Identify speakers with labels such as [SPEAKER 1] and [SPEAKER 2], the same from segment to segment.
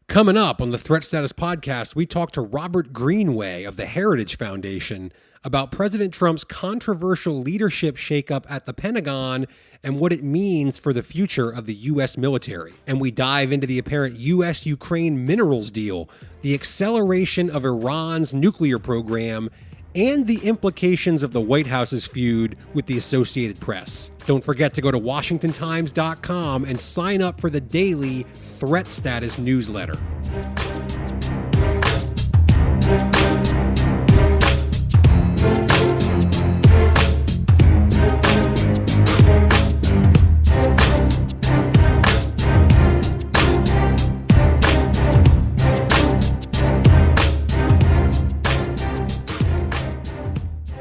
[SPEAKER 1] Coming up on the Threat Status Podcast, we talk to Robert Greenway of the Heritage Foundation about President Trump's controversial leadership shakeup at the Pentagon and what it means for the future of the U.S. military. And we dive into the apparent U.S. Ukraine minerals deal, the acceleration of Iran's nuclear program, and the implications of the White House's feud with the Associated Press. Don't forget to go to WashingtonTimes.com and sign up for the daily Threat Status newsletter.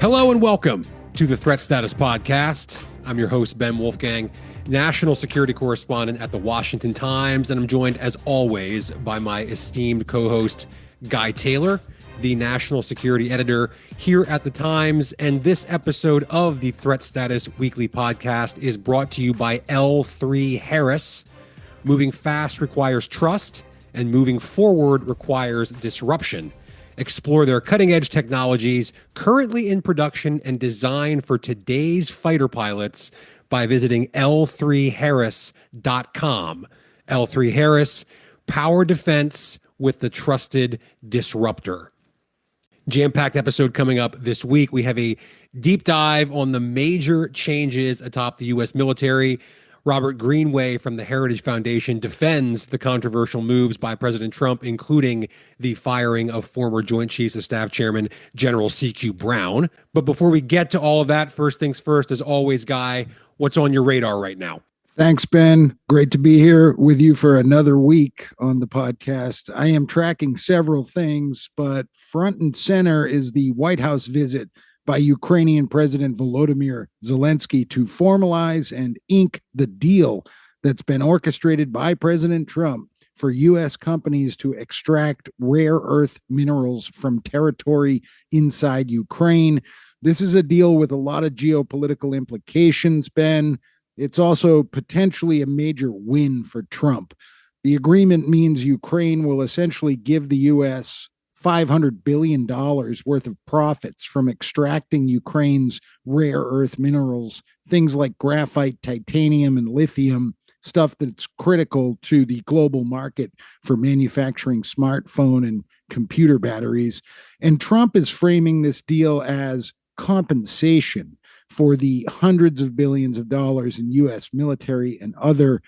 [SPEAKER 1] Hello and welcome to the Threat Status Podcast. I'm your host, Ben Wolfgang, national security correspondent at the Washington Times, and I'm joined, as always, by my esteemed co-host, Guy Taylor, the national security editor here at the Times. And this episode of the Threat Status Weekly Podcast is brought to you by L3 Harris. Moving fast requires trust, and moving forward requires disruption. Explore their cutting-edge technologies currently in production and designed for today's fighter pilots by visiting L3Harris.com. L3 Harris, power defense with the trusted disruptor. Jam-packed episode coming up this week. We have a deep dive on the major changes atop the U.S. military. Robert Greenway from the Heritage Foundation defends the controversial moves by President Trump, including the firing of former Joint Chiefs of Staff Chairman General C.Q. Brown. But before we get to all of that, first things first, as always, Guy, what's on your radar right now?
[SPEAKER 2] Thanks, Ben. Great to be here with you for another week on the podcast. I am tracking several things, but front and center is the White House visit by Ukrainian President Volodymyr Zelensky to formalize and ink the deal that's been orchestrated by President Trump for U.S. companies to extract rare earth minerals from territory inside Ukraine. This is a deal with a lot of geopolitical implications, Ben. It's also potentially a major win for Trump. The agreement means Ukraine will essentially give the U.S. $500 billion worth of profits from extracting Ukraine's rare earth minerals, things like graphite, titanium, and lithium, stuff that's critical to the global market for manufacturing smartphone and computer batteries. And Trump is framing this deal as compensation for the hundreds of billions of dollars in U.S. military and other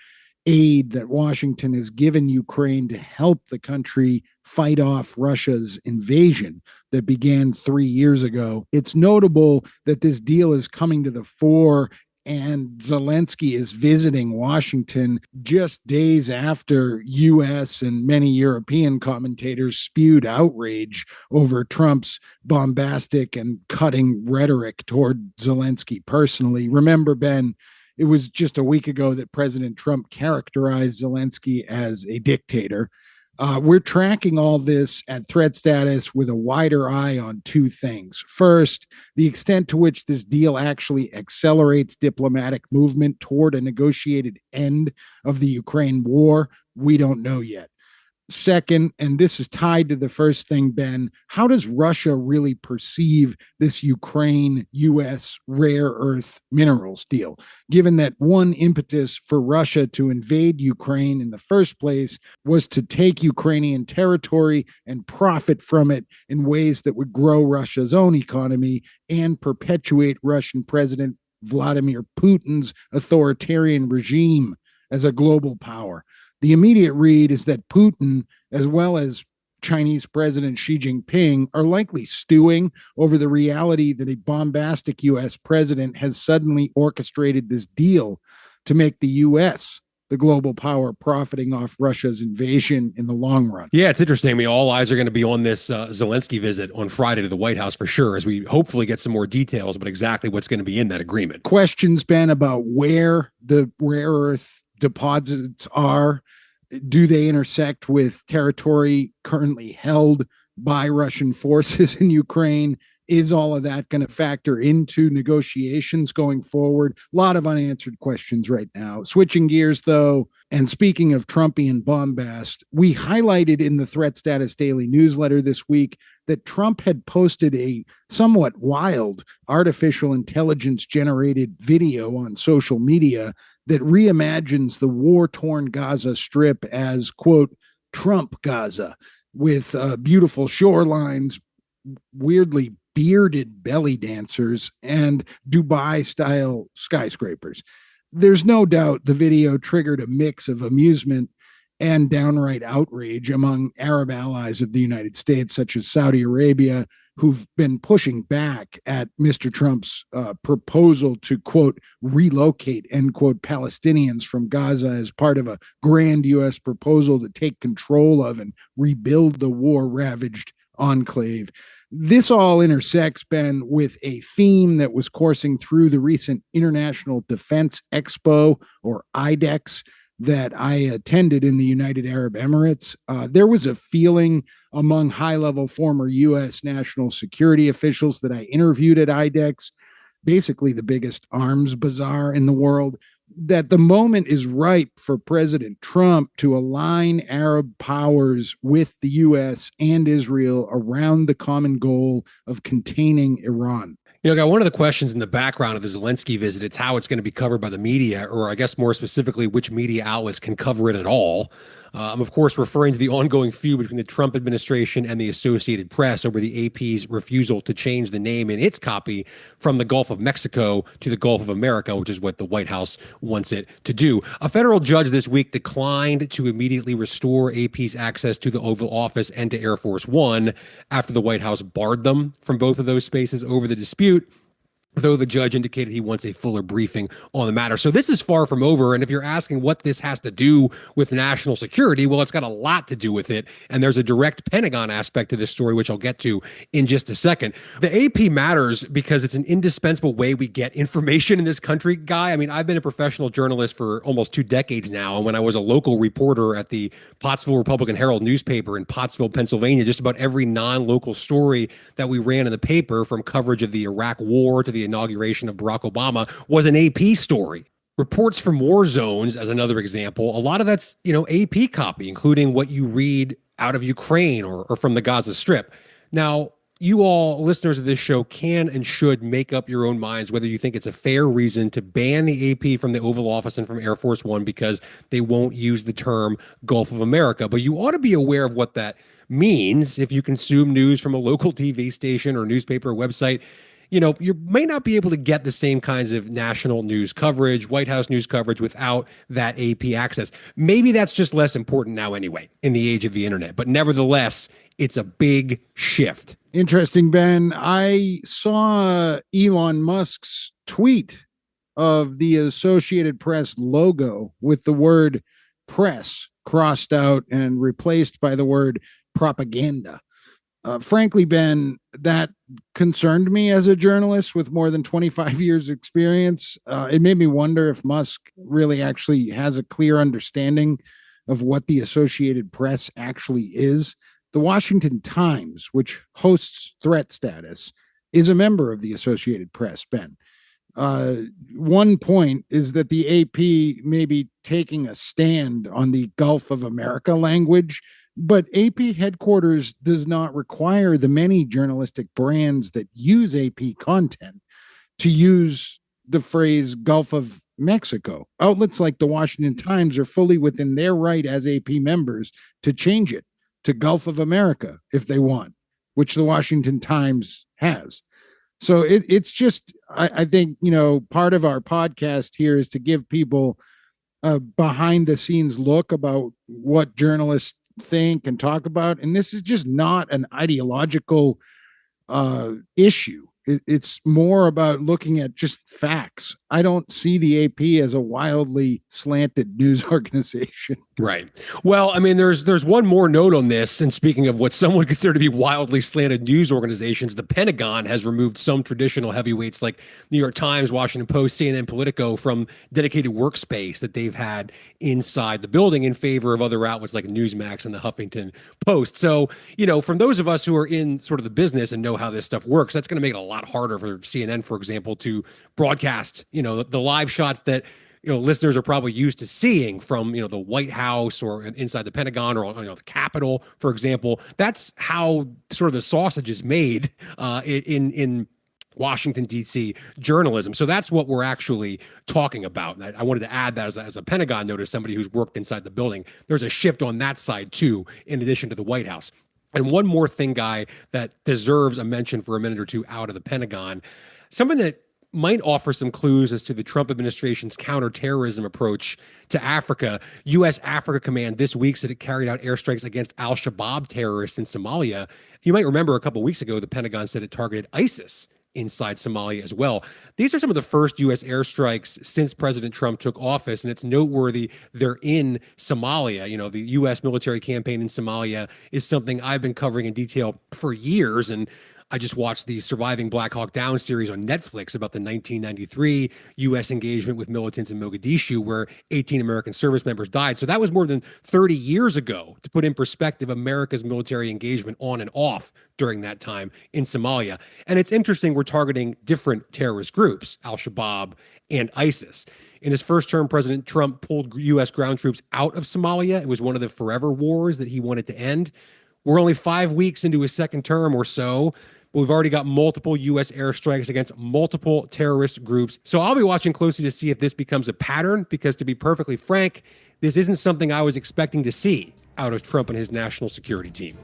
[SPEAKER 2] aid that Washington has given Ukraine to help the country fight off Russia's invasion that began 3 years ago. It's notable that this deal is coming to the fore and Zelensky is visiting Washington just days after U.S. and many European commentators spewed outrage over Trump's bombastic and cutting rhetoric toward Zelensky personally. Remember, Ben, it was just a week ago that President Trump characterized Zelensky as a dictator. We're tracking all this at Threat Status with a wider eye on two things. First, the extent to which this deal actually accelerates diplomatic movement toward a negotiated end of the Ukraine war. We don't know yet. Second, and this is tied to the first thing, Ben, how does Russia really perceive this Ukraine-U.S. rare earth minerals deal, given that one impetus for Russia to invade Ukraine in the first place was to take Ukrainian territory and profit from it in ways that would grow Russia's own economy and perpetuate Russian President Vladimir Putin's authoritarian regime as a global power. The immediate read is that Putin, as well as Chinese President Xi Jinping, are likely stewing over the reality that a bombastic U.S. president has suddenly orchestrated this deal to make the U.S. the global power profiting off Russia's invasion in the long run.
[SPEAKER 1] Yeah, it's interesting. I mean, all eyes are going to be on this Zelensky visit on Friday to the White House for sure, as we hopefully get some more details about exactly what's going to be in that agreement.
[SPEAKER 2] Questions, Ben, about where the rare earth deposits are. Do they intersect with territory currently held by Russian forces in Ukraine? Is all of that going to factor into negotiations going forward? A lot of unanswered questions right now. Switching gears, though, and speaking of Trumpian bombast, we highlighted in the Threat Status Daily newsletter this week that Trump had posted a somewhat wild artificial intelligence generated video on social media that reimagines the war-torn Gaza Strip as, quote, Trump Gaza, with beautiful shorelines, weirdly bearded belly dancers, and Dubai-style skyscrapers. There's no doubt the video triggered a mix of amusement and downright outrage among Arab allies of the United States, such as Saudi Arabia, who've been pushing back at Mr. Trump's proposal to, quote, relocate, end quote, Palestinians from Gaza as part of a grand U.S. proposal to take control of and rebuild the war-ravaged enclave. This all intersects, Ben, with a theme that was coursing through the recent International Defense Expo, or IDEX, that I attended in the United Arab Emirates. There was a feeling among high-level former U.S. national security officials that I interviewed at IDEX, basically the biggest arms bazaar in the world, that the moment is ripe for President Trump to align Arab powers with the U.S. and Israel around the common goal of containing Iran.
[SPEAKER 1] You know, one of the questions in the background of the Zelensky visit, it's how it's going to be covered by the media, or I guess more specifically, which media outlets can cover it at all. I'm, of course, referring to the ongoing feud between the Trump administration and the Associated Press over the AP's refusal to change the name in its copy from the Gulf of Mexico to the Gulf of America, which is what the White House wants it to do. A federal judge this week declined to immediately restore AP's access to the Oval Office and to Air Force One after the White House barred them from both of those spaces over the dispute, though the judge indicated he wants a fuller briefing on the matter. So this is far from over. And if you're asking what this has to do with national security, well, it's got a lot to do with it. And there's a direct Pentagon aspect to this story, which I'll get to in just a second. The AP matters because it's an indispensable way we get information in this country, Guy. I mean, I've been a professional journalist for almost 2 decades now. And when I was a local reporter at the Pottsville Republican Herald newspaper in Pottsville, Pennsylvania, just about every non-local story that we ran in the paper, from coverage of the Iraq War to the inauguration of Barack Obama, was an AP story. Reports from war zones, as another example, a lot of that's, AP copy, including what you read out of Ukraine or from the Gaza Strip. Now, you all, listeners of this show, can and should make up your own minds whether you think it's a fair reason to ban the AP from the Oval Office and from Air Force One because they won't use the term Gulf of America. But you ought to be aware of what that means if you consume news from a local TV station or newspaper or website. You may not be able to get the same kinds of national news coverage, White House news coverage, without that AP access. Maybe that's just less important now anyway, in the age of the internet. But nevertheless, it's a big shift.
[SPEAKER 2] Interesting, Ben. I saw Elon Musk's tweet of the Associated Press logo with the word press crossed out and replaced by the word propaganda. Frankly, Ben, that concerned me as a journalist with more than 25 years experience. It made me wonder if Musk really actually has a clear understanding of what the Associated Press actually is. The Washington Times, which hosts Threat Status, is a member of the Associated Press, Ben. One point is that the AP may be taking a stand on the Gulf of America language, but AP headquarters does not require the many journalistic brands that use AP content to use the phrase Gulf of Mexico. Outlets like the Washington Times are fully within their right as AP members to change it to Gulf of America if they want, which the Washington Times has. So it's just, I think, part of our podcast here is to give people a behind the scenes look about what journalists think and talk about. And this is just not an ideological issue. It's more about looking at just facts. I don't see the AP as a wildly slanted news organization.
[SPEAKER 1] Right. Well, I mean, there's one more note on this. And speaking of what some would consider to be wildly slanted news organizations, the Pentagon has removed some traditional heavyweights like New York Times, Washington Post, CNN, Politico from dedicated workspace that they've had inside the building in favor of other outlets like Newsmax and the Huffington Post. So, from those of us who are in sort of the business and know how this stuff works, that's going to make it a lot harder for CNN, for example, to broadcast, the live shots that listeners are probably used to seeing from, the White House or inside the Pentagon or, the Capitol, for example. That's how sort of the sausage is made in Washington, D.C. journalism. So that's what we're actually talking about. And I wanted to add that as a Pentagon note, as somebody who's worked inside the building. There's a shift on that side, too, in addition to the White House. And one more thing, Guy, that deserves a mention for a minute or two out of the Pentagon, something that might offer some clues as to the Trump administration's counterterrorism approach to Africa. U.S. Africa Command this week said it carried out airstrikes against al-Shabaab terrorists in Somalia. You might remember a couple of weeks ago, the Pentagon said it targeted ISIS inside Somalia as well. These are some of the first U.S. airstrikes since President Trump took office, and it's noteworthy they're in Somalia. The U.S. military campaign in Somalia is something I've been covering in detail for years, and I just watched the Surviving Black Hawk Down series on Netflix about the 1993 U.S. engagement with militants in Mogadishu, where 18 American service members died. So that was more than 30 years ago, to put in perspective America's military engagement on and off during that time in Somalia. And it's interesting, we're targeting different terrorist groups, al-Shabaab and ISIS. In his first term, President Trump pulled U.S. ground troops out of Somalia. It was one of the forever wars that he wanted to end. We're only 5 weeks into his second term or so, but we've already got multiple U.S. airstrikes against multiple terrorist groups. So I'll be watching closely to see if this becomes a pattern, because to be perfectly frank, this isn't something I was expecting to see out of Trump and his national security team.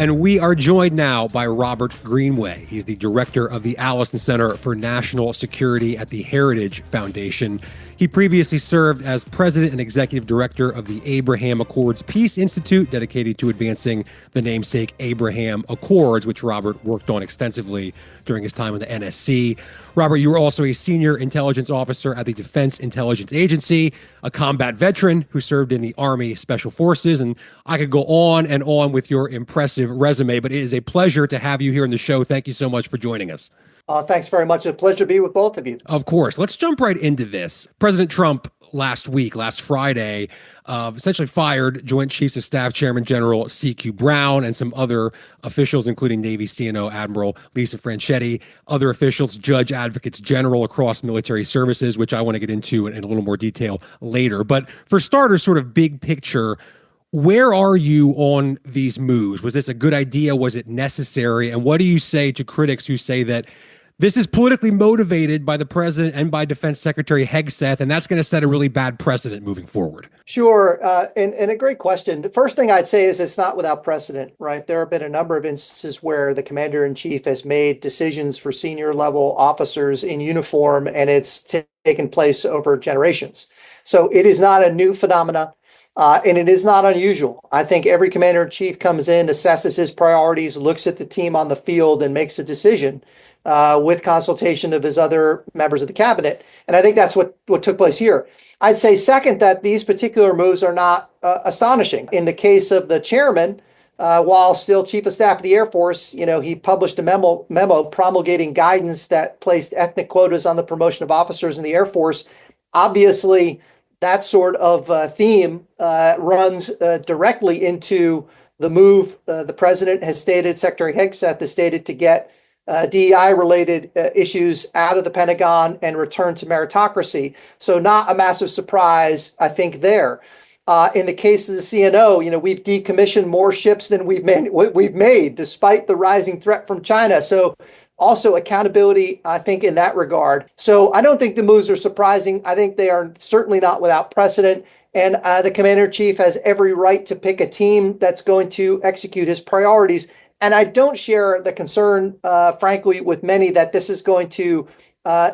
[SPEAKER 1] And we are joined now by Robert Greenway. He's the director of the Allison Center for National Security at the Heritage Foundation. He previously served as president and executive director of the Abraham Accords Peace Institute, dedicated to advancing the namesake Abraham Accords, which Robert worked on extensively during his time with the NSC. Robert, you were also a senior intelligence officer at the Defense Intelligence Agency, a combat veteran who served in the Army Special Forces, and I could go on and on with your impressive resume, but it is a pleasure to have you here on the show. Thank you so much for joining us.
[SPEAKER 3] Thanks very much. A pleasure to be with both of you.
[SPEAKER 1] Of course. Let's jump right into this. President Trump last Friday, essentially fired Joint Chiefs of Staff Chairman General C.Q. Brown and some other officials, including Navy CNO Admiral Lisa Franchetti, other officials, judge advocates general across military services, which I want to get into in a little more detail later. But for starters, sort of big picture, where are you on these moves? Was this a good idea? Was it necessary? And what do you say to critics who say that this is politically motivated by the president and by Defense Secretary Hegseth, and that's going to set a really bad precedent moving forward?
[SPEAKER 3] Sure. And a great question. The first thing I'd say is it's not without precedent, right? There have been a number of instances where the commander-in-chief has made decisions for senior level officers in uniform, and it's taken place over generations. So it is not a new phenomena. And it is not unusual. I think every commander-in-chief comes in, assesses his priorities, looks at the team on the field, and makes a decision with consultation of his other members of the cabinet. And I think that's what took place here. I'd say second, that these particular moves are not astonishing. In the case of the chairman, while still Chief of Staff of the Air Force, he published a memo promulgating guidance that placed ethnic quotas on the promotion of officers in the Air Force. Obviously, that sort of theme runs directly into the move the president has stated, Secretary Hegseth has stated, to get DEI-related issues out of the Pentagon and return to meritocracy. So not a massive surprise, I think, there. In the case of the CNO, we've decommissioned more ships than we've made, despite the rising threat from China. So also accountability, I think, in that regard. So I don't think the moves are surprising. I think they are certainly not without precedent. And the commander-in-chief has every right to pick a team that's going to execute his priorities And I don't share the concern, frankly, with many that this is going to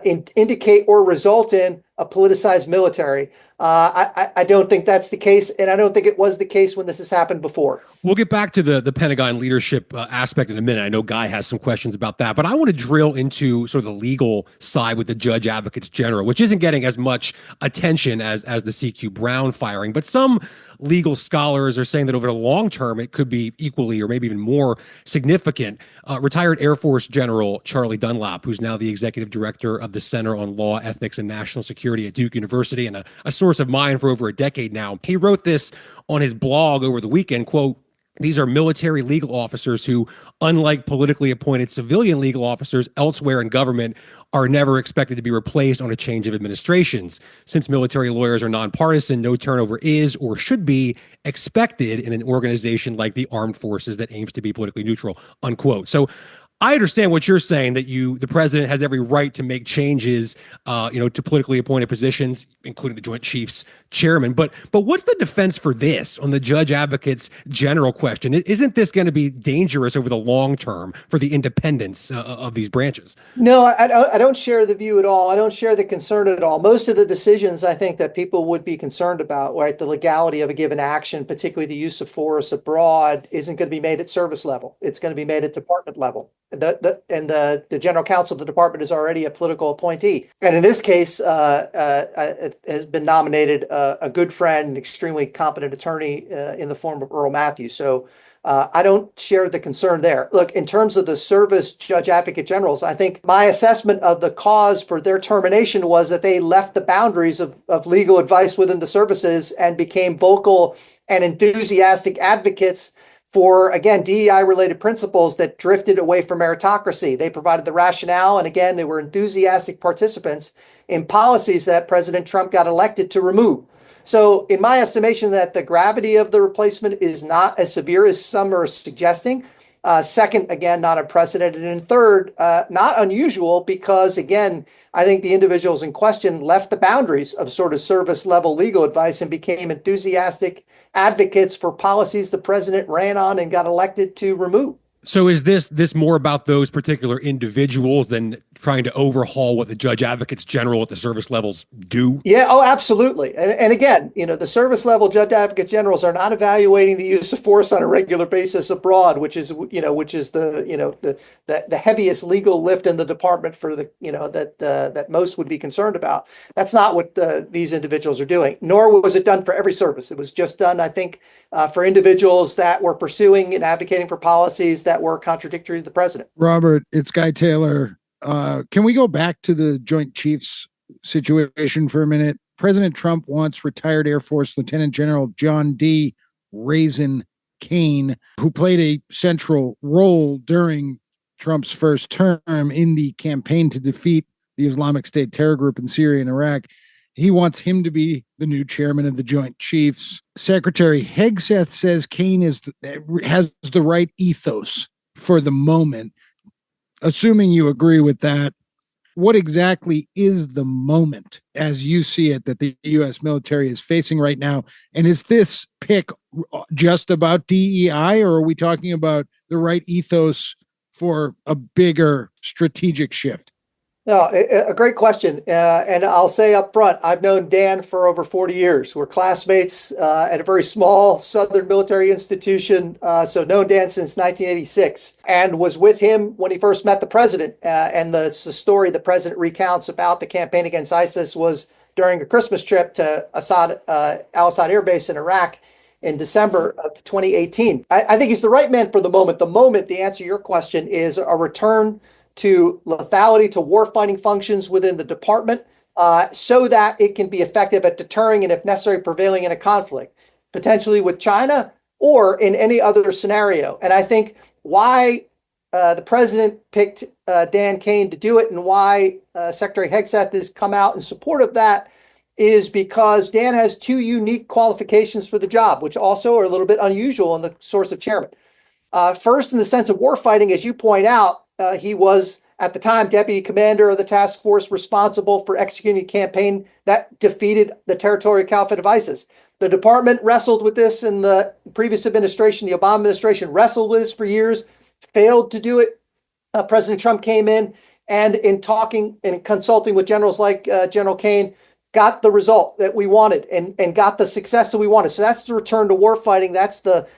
[SPEAKER 3] indicate or result in a politicized military. I don't think that's the case, and I don't think it was the case when this has happened before.
[SPEAKER 1] We'll get back to the Pentagon leadership aspect in a minute. I know Guy has some questions about that, but I want to drill into sort of the legal side with the judge advocates general, which isn't getting as much attention as the CQ Brown firing. But some legal scholars are saying that over the long term, it could be equally or maybe even more significant. Retired Air Force General Charlie Dunlap, who's now the executive director of the Center on Law, Ethics, and National Security at Duke University and a source of mine for over a decade now. He wrote this on his blog over the weekend, quote, "These are military legal officers who, unlike politically appointed civilian legal officers elsewhere in government, are never expected to be replaced on a change of administrations. Since military lawyers are nonpartisan, no turnover is or should be expected in an organization like the armed forces that aims to be politically neutral," unquote. So I understand what you're saying, that the president has every right to make changes, to politically appointed positions, including the Joint Chiefs chairman. But what's the defense for this on the judge advocates general question? Isn't this going to be dangerous over the long term for the independence of these branches?
[SPEAKER 3] No, I don't share the view at all. I don't share the concern at all. Most of the decisions I think that people would be concerned about, right, the legality of a given action, particularly the use of force abroad, isn't going to be made at service level. It's going to be made at department level. The general counsel of the department is already a political appointee. And in this case, it has been nominated a good friend, an extremely competent attorney in the form of Earl Matthews. So I don't share the concern there. Look, in terms of the service judge advocate generals, I think my assessment of the cause for their termination was that they left the boundaries of legal advice within the services and became vocal and enthusiastic advocates for, again, DEI-related principles that drifted away from meritocracy. They provided the rationale, and again, they were enthusiastic participants in policies that President Trump got elected to remove. So in my estimation, that the gravity of the replacement is not as severe as some are suggesting. Second, again, not unprecedented. And third, not unusual because, again, I think the individuals in question left the boundaries of sort of service level legal advice and became enthusiastic advocates for policies the president ran on and got elected to remove.
[SPEAKER 1] So is this more about those particular individuals than trying to overhaul what the judge advocates general at the service levels do?
[SPEAKER 3] Yeah, oh, absolutely. And again, the service level judge advocates generals are not evaluating the use of force on a regular basis abroad, which is the heaviest legal lift in the department for that most would be concerned about. That's not what these individuals are doing, nor was it done for every service. It was just done, I think, for individuals that were pursuing and advocating for policies that were contradictory to the president.
[SPEAKER 2] Robert, it's Guy Taylor. Can we go back to the Joint Chiefs situation for a minute? President Trump wants retired Air Force Lieutenant General John D. Raisin Kane, who played a central role during Trump's first term in the campaign to defeat the Islamic State terror group in Syria and Iraq. He wants him to be the new chairman of the Joint Chiefs. Secretary Hegseth says Kane has the right ethos for the moment. Assuming you agree with that, what exactly is the moment, as you see it, that the U.S. military is facing right now? And is this pick just about DEI, or are we talking about the right ethos for a bigger strategic shift?
[SPEAKER 3] No, a great question. And I'll say up front, I've known Dan for over 40 years. We're classmates at a very small Southern military institution. So known Dan since 1986 and was with him when he first met the president. And the story the president recounts about the campaign against ISIS was during a Christmas trip to Al-Assad Air Base in Iraq in December of 2018. I think he's the right man for the moment. The moment, to answer your question, is a return to lethality, to warfighting functions within the department, so that it can be effective at deterring and, if necessary, prevailing in a conflict, potentially with China or in any other scenario. And I think why the president picked Dan Kane to do it and why Secretary Hegseth has come out in support of that is because Dan has two unique qualifications for the job, which also are a little bit unusual in the source of chairman. First, in the sense of warfighting, as you point out, he was, at the time, deputy commander of the task force responsible for executing a campaign that defeated the territorial caliphate of ISIS. The department wrestled with this in the previous administration. The Obama administration wrestled with this for years, failed to do it. President Trump came in and in talking and consulting with generals like General Kane, got the result that we wanted and got the success that we wanted. So that's the return to war fighting. That's the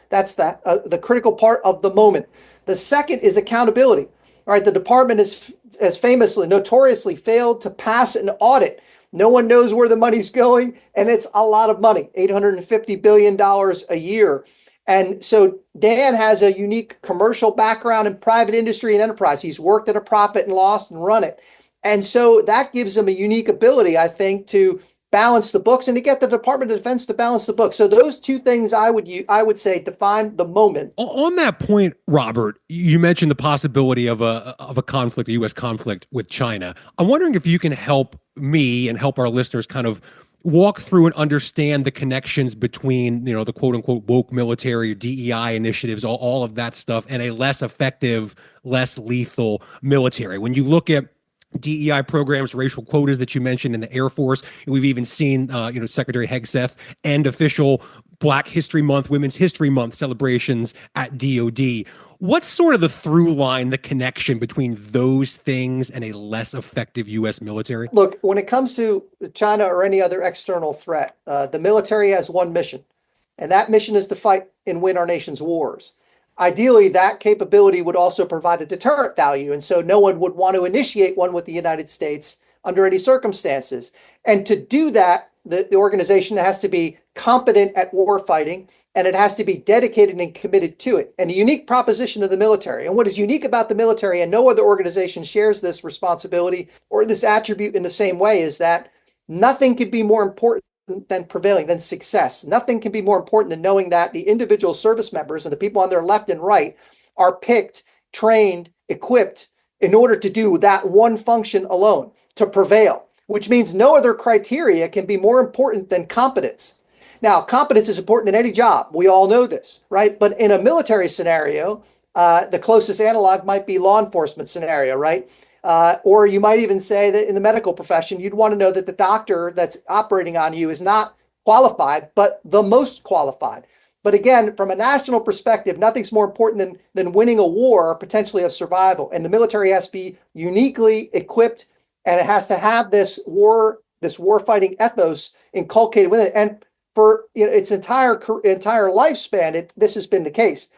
[SPEAKER 3] critical part of the moment. The second is accountability. All right, the department has famously, notoriously failed to pass an audit. No one knows where the money's going, and it's a lot of money, $850 billion a year. And so Dan has a unique commercial background in private industry and enterprise. He's worked at a profit and loss and run it. And so that gives him a unique ability, I think, to balance the books and to get the Department of Defense to balance the books. So those two things I would say define the moment.
[SPEAKER 1] On that point, Robert, you mentioned the possibility of a conflict, a U.S. conflict with China. I'm wondering if you can help me and help our listeners kind of walk through and understand the connections between, the quote unquote woke military, DEI initiatives, all of that stuff, and a less effective, less lethal military. When you look at DEI programs, racial quotas that you mentioned in the Air Force, we've even seen, Secretary Hegseth end official Black History Month, Women's History Month celebrations at DOD. What's sort of the through line, the connection between those things and a less effective U.S. military?
[SPEAKER 3] Look, when it comes to China or any other external threat, the military has one mission, and that mission is to fight and win our nation's wars. Ideally, that capability would also provide a deterrent value, and so no one would want to initiate one with the United States under any circumstances. And to do that, the organization has to be competent at war fighting, and it has to be dedicated and committed to it. And a unique proposition of the military, and what is unique about the military, and no other organization shares this responsibility or this attribute in the same way, is that nothing could be more important than prevailing, than success. Nothing can be more important than knowing that the individual service members and the people on their left and right are picked, trained, equipped in order to do that one function alone, to prevail, which means no other criteria can be more important than competence. Now, competence is important in any job. We all know this, right? But in a military scenario, the closest analog might be law enforcement scenario, right? Or you might even say that in the medical profession, you'd want to know that the doctor that's operating on you is not qualified, but the most qualified. But again, from a national perspective, nothing's more important than winning a war, potentially of survival. And the military has to be uniquely equipped, and it has to have this war fighting ethos inculcated within it. And for its entire lifespan, this has been the case.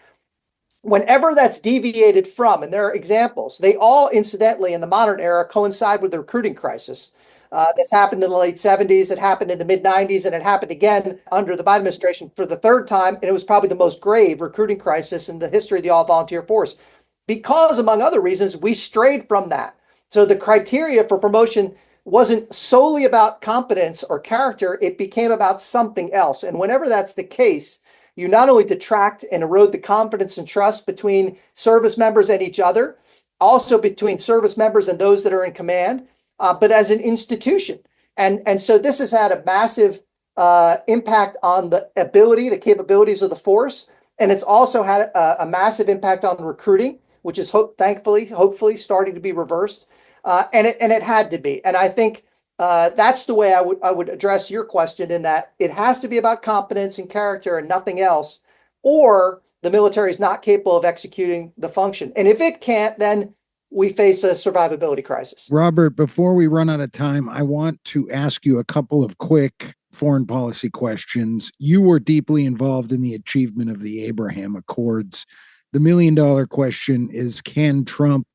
[SPEAKER 3] Whenever that's deviated from, and there are examples, they all incidentally in the modern era coincide with the recruiting crisis. This happened in the late 70s, it happened in the mid 90s, and it happened again under the Biden administration for the third time. And it was probably the most grave recruiting crisis in the history of the all-volunteer force, because among other reasons, we strayed from that. So the criteria for promotion wasn't solely about competence or character, it became about something else. And whenever that's the case, you not only detract and erode the confidence and trust between service members and each other, also between service members and those that are in command, but as an institution. And so this has had a massive impact on the ability, the capabilities of the force. And it's also had a massive impact on recruiting, which is hopefully starting to be reversed. And it had to be. And I think that's the way I would address your question, in that it has to be about competence and character and nothing else, or the military is not capable of executing the function. And if it can't, then we face a survivability crisis.
[SPEAKER 2] Robert, before we run out of time, I want to ask you a couple of quick foreign policy questions. You were deeply involved in the achievement of the Abraham Accords. The $1 million question is, can Trump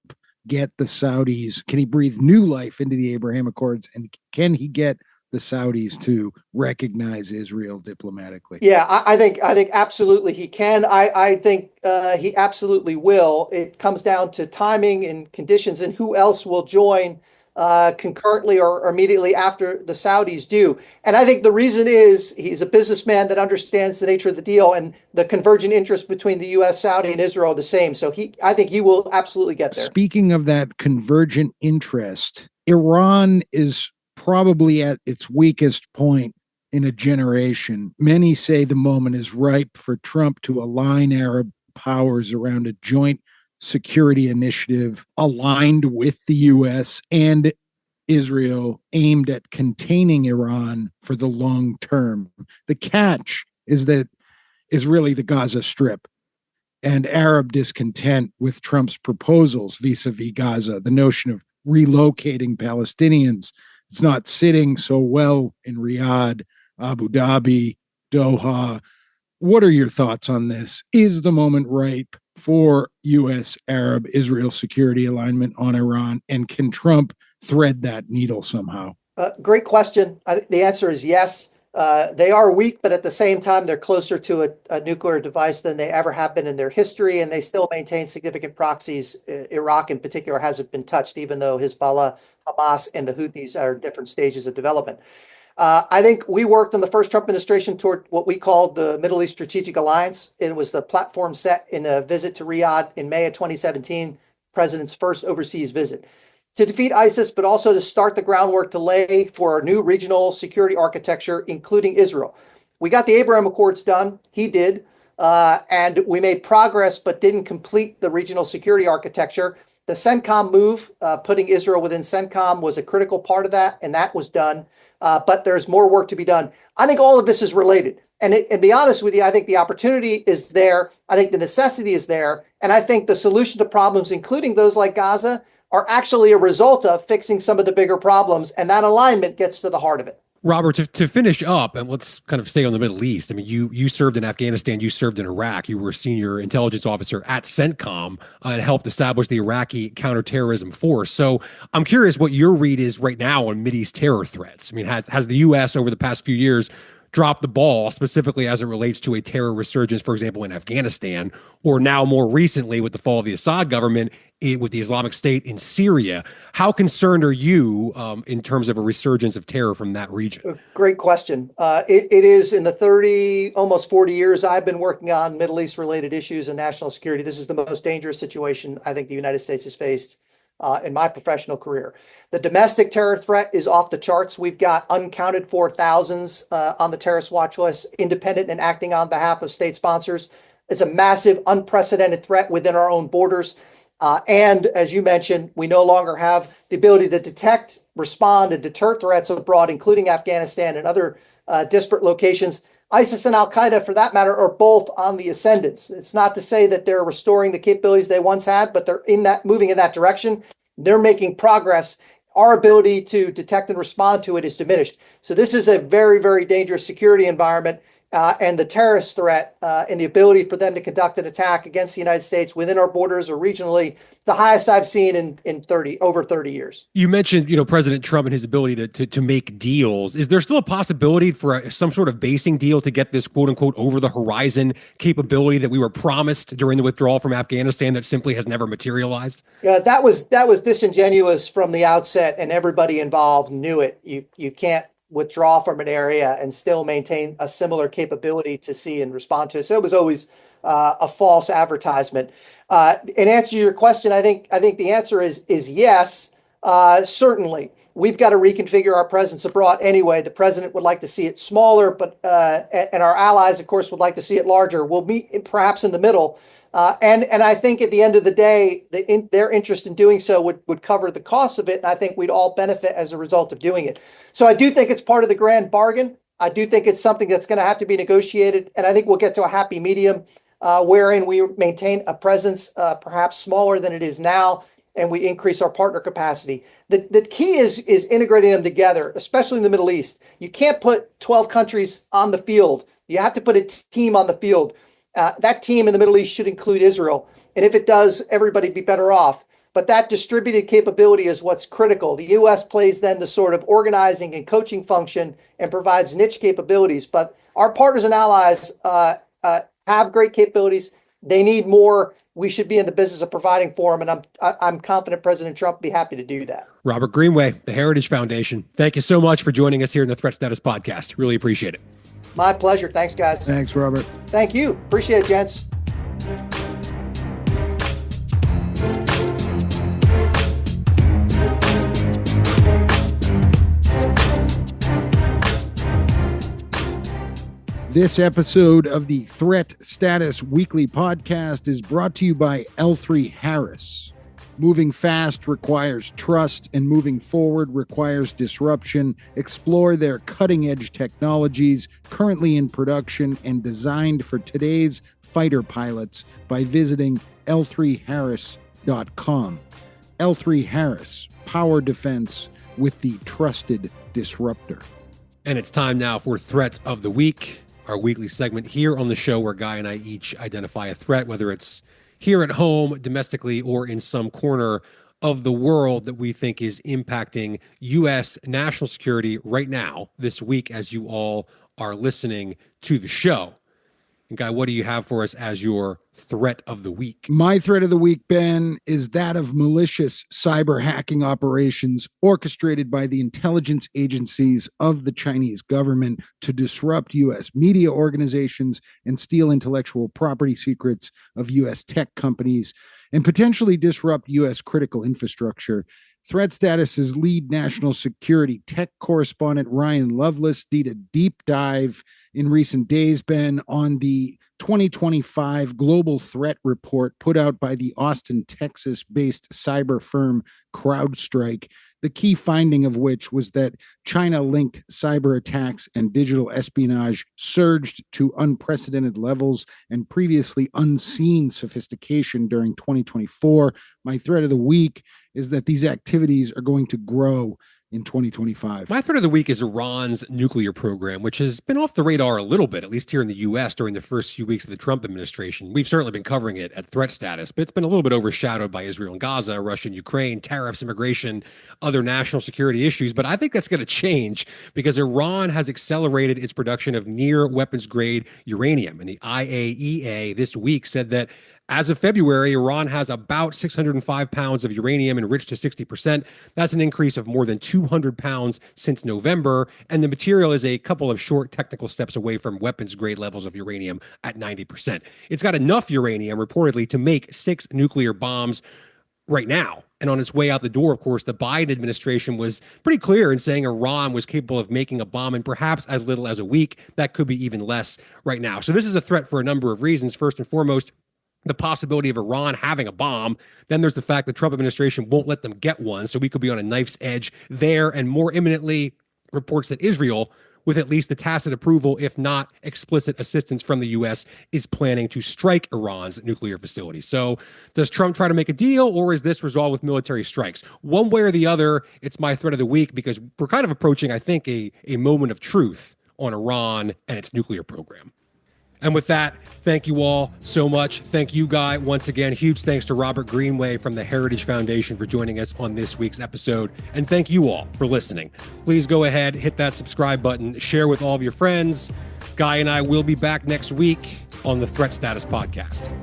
[SPEAKER 2] get the Saudis? Can he breathe new life into the Abraham Accords? And can he get the Saudis to recognize Israel diplomatically?
[SPEAKER 3] Yeah, I think absolutely he can. I think he absolutely will. It comes down to timing and conditions and who else will join concurrently or immediately after the Saudis do. And I think the reason is he's a businessman that understands the nature of the deal, and the convergent interest between the U.S., Saudi, and Israel are the same. So I think he will absolutely get there.
[SPEAKER 2] Speaking of that convergent interest, Iran is probably at its weakest point in a generation. Many say the moment is ripe for Trump to align Arab powers around a joint security initiative aligned with the U.S. and Israel, aimed at containing Iran for the long term. The catch is really the Gaza Strip. and Arab discontent with Trump's proposals vis-a-vis Gaza, the notion of relocating Palestinians. It's not sitting so well in Riyadh, Abu Dhabi, Doha. What are your thoughts on this? Is the moment ripe for U.S. Arab Israel security alignment on Iran? And can Trump thread that needle somehow?
[SPEAKER 3] Great question. The answer is yes. They are weak, but at the same time, they're closer to a nuclear device than they ever have been in their history, and they still maintain significant proxies. Iraq, in particular, hasn't been touched, even though Hezbollah, Hamas, and the Houthis are different stages of development. I think we worked in the first Trump administration toward what we called the Middle East Strategic Alliance. It was the platform set in a visit to Riyadh in May of 2017, president's first overseas visit, to defeat ISIS, but also to start the groundwork to lay for a new regional security architecture, including Israel. We got the Abraham Accords done. He did. And we made progress, but didn't complete the regional security architecture. The CENTCOM move, putting Israel within CENTCOM, was a critical part of that, and that was done. But there's more work to be done. I think all of this is related. And be honest with you, I think the opportunity is there. I think the necessity is there. And I think the solution to problems, including those like Gaza, are actually a result of fixing some of the bigger problems. And that alignment gets to the heart of it.
[SPEAKER 1] Robert, to finish up, and let's kind of stay on the Middle East. I mean, you served in Afghanistan, you served in Iraq, you were a senior intelligence officer at CENTCOM and helped establish the Iraqi counterterrorism force. So I'm curious what your read is right now on Mideast terror threats. I mean, has the U.S. over the past few years dropped the ball, specifically as it relates to a terror resurgence, for example, in Afghanistan, or now more recently with the fall of the Assad government, with the Islamic State in Syria? How concerned are you in terms of a resurgence of terror from that region?
[SPEAKER 3] Great question. It is in the almost 40 years I've been working on Middle East related issues and national security. This is the most dangerous situation I think the United States has faced in my professional career. The domestic terror threat is off the charts. We've got uncounted for thousands on the terrorist watch list, independent and acting on behalf of state sponsors. It's a massive, unprecedented threat within our own borders. And as you mentioned, we no longer have the ability to detect, respond, and deter threats abroad, including Afghanistan and other disparate locations. ISIS and Al-Qaeda, for that matter, are both on the ascendance. It's not to say that they're restoring the capabilities they once had, but they're moving in that direction. They're making progress. Our ability to detect and respond to it is diminished. So this is a very, very dangerous security environment. And the terrorist threat and the ability for them to conduct an attack against the United States within our borders or regionally, the highest I've seen in over 30 years.
[SPEAKER 1] You mentioned, President Trump and his ability to make deals. Is there still a possibility for some sort of basing deal to get this quote unquote over the horizon capability that we were promised during the withdrawal from Afghanistan that simply has never materialized?
[SPEAKER 3] Yeah, that was disingenuous from the outset, and everybody involved knew it. You can't withdraw from an area and still maintain a similar capability to see and respond to it. So it was always a false advertisement. In answer to your question, I think the answer is yes. Certainly, we've got to reconfigure our presence abroad anyway. The president would like to see it smaller, but and our allies, of course, would like to see it larger. We'll meet perhaps in the middle. And I think at the end of the day, their interest in doing so would cover the cost of it. And I think we'd all benefit as a result of doing it. So I do think it's part of the grand bargain. I do think it's something that's going to have to be negotiated. And I think we'll get to a happy medium wherein we maintain a presence perhaps smaller than it is now, and we increase our partner capacity. The key is integrating them together, especially in the Middle East. You can't put 12 countries on the field. You have to put a team on the field. That team in the Middle East should include Israel. And if it does, everybody be better off. But that distributed capability is what's critical. The U.S. plays then the sort of organizing and coaching function and provides niche capabilities. But our partners and allies have great capabilities. They need more. We should be in the business of providing for them. And I'm confident President Trump will be happy to do that.
[SPEAKER 1] Robert Greenway, the Heritage Foundation. Thank you so much for joining us here in the Threat Status Podcast. Really appreciate it.
[SPEAKER 3] My pleasure. Thanks, guys.
[SPEAKER 2] Thanks, Robert.
[SPEAKER 3] Thank you. Appreciate it, gents.
[SPEAKER 2] This episode of the Threat Status Weekly Podcast is brought to you by L3 Harris. Moving fast requires trust, and moving forward requires disruption. Explore their cutting-edge technologies currently in production and designed for today's fighter pilots by visiting L3Harris.com. L3 Harris, power defense with the trusted disruptor.
[SPEAKER 1] And it's time now for Threats of the Week, our weekly segment here on the show where Guy and I each identify a threat, whether it's here at home, domestically, or in some corner of the world that we think is impacting U.S. national security right now, this week, as you all are listening to the show. And Guy, what do you have for us as your threat of the week?
[SPEAKER 2] My threat of the week, Ben, is that of malicious cyber hacking operations orchestrated by the intelligence agencies of the Chinese government to disrupt U.S. media organizations and steal intellectual property secrets of U.S. tech companies and potentially disrupt U.S. critical infrastructure. Threat Status's lead national security tech correspondent Ryan Lovelace did a deep dive in recent days, Ben, on the 2025 Global Threat Report put out by the Austin, Texas-based cyber firm CrowdStrike, the key finding of which was that China-linked cyber attacks and digital espionage surged to unprecedented levels and previously unseen sophistication during 2024. My threat of the week is that these activities are going to grow in 2025.
[SPEAKER 1] My threat of the week is Iran's nuclear program, which has been off the radar a little bit, at least here in the U.S. during the first few weeks of the Trump administration. We've certainly been covering it at Threat Status, but it's been a little bit overshadowed by Israel and Gaza, Russia and Ukraine, tariffs, immigration, other national security issues. But I think that's going to change because Iran has accelerated its production of near weapons grade uranium. And the IAEA this week said that as of February, Iran has about 605 pounds of uranium enriched to 60%. That's an increase of more than 200 pounds since November. And the material is a couple of short technical steps away from weapons grade levels of uranium at 90%. It's got enough uranium reportedly to make 6 nuclear bombs right now. And on its way out the door, of course, the Biden administration was pretty clear in saying Iran was capable of making a bomb in perhaps as little as a week. That could be even less right now. So this is a threat for a number of reasons. First and foremost, the possibility of Iran having a bomb. Then there's the fact the Trump administration won't let them get one. So we could be on a knife's edge there. And more imminently, reports that Israel, with at least the tacit approval, if not explicit assistance from the U.S., is planning to strike Iran's nuclear facility. So does Trump try to make a deal, or is this resolved with military strikes? One way or the other, it's my threat of the week because we're kind of approaching, I think, a moment of truth on Iran and its nuclear program. And with that, thank you all so much. Thank you, Guy. Once again, huge thanks to Robert Greenway from the Heritage Foundation for joining us on this week's episode. And thank you all for listening. Please go ahead, hit that subscribe button, share with all of your friends. Guy and I will be back next week on the Threat Status Podcast.